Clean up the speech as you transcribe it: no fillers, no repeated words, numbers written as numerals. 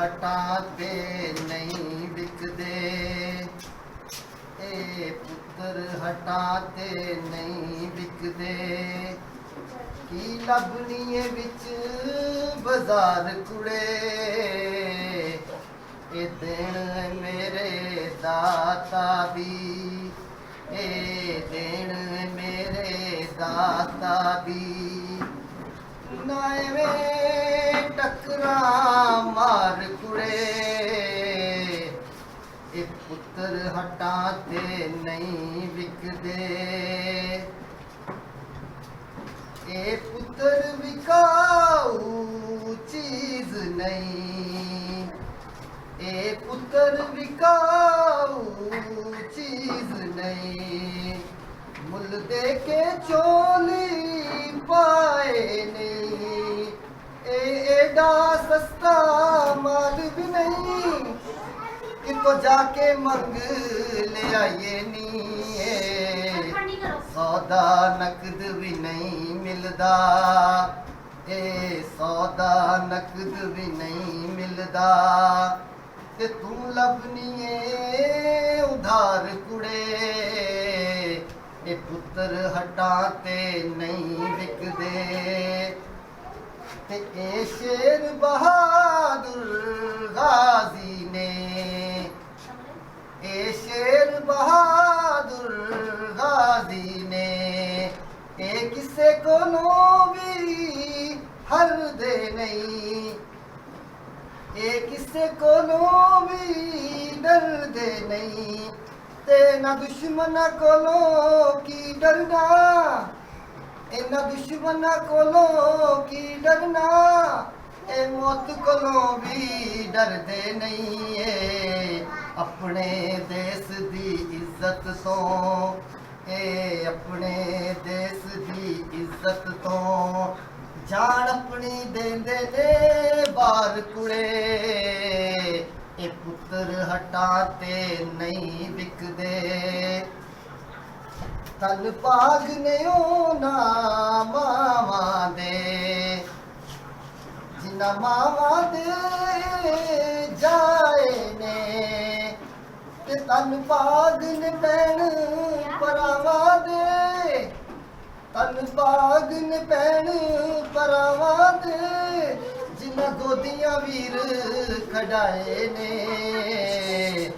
ਹਟਾਤੇ ਨਹੀਂ ਵਿਕਦੇ, ਇਹ ਪੁੱਤਰ ਹਟਾਤੇ ਨਹੀਂ ਵਿਕਦੇ। ਕੀ ਲੱਭਣੀਏ ਵਿੱਚ ਬਾਜ਼ਾਰ ਕੁੜੇ, ਇਹ ਦੇਣ ਮੇਰੇ ਦਾਤਾ ਦੀ, ਇਹ ਦੇਣ ਮੇਰੇ ਦਾਤਾ ਦੀ। ਨਾ ਐਵੇਂ ਟੱਕਰਾਂ ਮਾਰ ਕੁੜੇ, ਇਹ ਪੁੱਤਰ ਹਟਾਤੇ ਨਹੀਂ ਵਿਕਦੇ। ਇਹ ਪੁੱਤਰ ਵਿਕਾਊ ਚੀਜ਼ ਨਹੀਂ, ਇਹ ਪੁੱਤਰ ਵਿਕਾਊ ਚੀਜ਼ ਨਹੀਂ। ਮੁੱਲ ਦੇ ਕੇ ਚੋਲੀ ਪਾਏ ਨਹੀਂ, ਇਹ ਏਡਾ ਸਸਤਾ ਮਾਲ ਵੀ ਨਹੀਂ, ਕਿਤੋਂ ਜਾ ਕੇ ਮੰਗ ਲਿਆਈਏ ਨੀ। ਸੌਦਾ ਨਕਦ ਵੀ ਨਹੀਂ ਮਿਲਦਾ, ਇਹ ਸੌਦਾ ਨਕਦ ਵੀ ਨਹੀਂ ਮਿਲਦਾ। ਤੇ ਤੂੰ ਲੱਭਣੀ ਏ ਉਧਾਰ ਕੁੜੇ, ਇਹ ਪੁੱਤਰ ਹਟਾਤੇ ਨਹੀਂ ਵਿਕਦੇ। ਤੇ ਇਹ ਸ਼ੇਰ ਬਹਾਦੁਰ ਗਾਜ਼ੀ ਨੇ, ਇਹ ਸ਼ੇਰ ਬਹਾਦੁਰ ਗਾਜ਼ੀ ਨੇ, ਇਹ ਕਿਸੇ ਕੋਲੋਂ ਵੀ ਹਰਦੇ ਨਹੀਂ, ਇਹ ਕਿਸੇ ਕੋਲੋਂ ਵੀ ਡਰਦੇ ਨਹੀਂ। ਤੇ ਨਾ ਦੁਸ਼ਮਨਾਂ ਕੋਲੋਂ ਕੀ ਡਰਨਾ, ਇਹਨਾਂ ਦੁਸ਼ਮਨਾਂ ਕੋਲੋਂ ਕੀ ਡਰਨਾ, ਇਹ ਮੌਤ ਕੋਲੋਂ ਵੀ ਡਰਦੇ ਨਹੀਂ। ਏ ਆਪਣੇ ਦੇਸ਼ ਦੀ ਇੱਜ਼ਤ ਤੋਂ, ਇਹ ਆਪਣੇ ਦੇਸ਼ ਦੀ ਇੱਜ਼ਤ ਤੋਂ ਜਾਨ ਆਪਣੀ ਦੇਂਦੇ ਨੇ ਬਾਹਰ ਕੁੜੇ। ਇਹ ਪੁੱਤਰ ਹਟਾਤੇ ਨਹੀਂ ਵਿਕਦੇ। ਤਨ ਭਾਗ ਨੇ ਉਹਨਾਂ ਮਾਵਾਂ ਦੇ, ਜਿਨ੍ਹਾਂ ਮਾਵਾਂ ਦੇ ਜਾਏ ਨੇ। ਤੇ ਤਨ ਭਾਗ ਨੇ ਭੈਣ ਭਰਾਵਾਂ ਦੇ, ਤਨ ਭਾਗ ਨੇ ਭੈਣ ਭਰਾਵਾਂ ਦੇ, ਜਿਨ੍ਹਾਂ ਗੋਦੀਆਂ ਵੀਰ ਖੜਾਏ ਨੇ।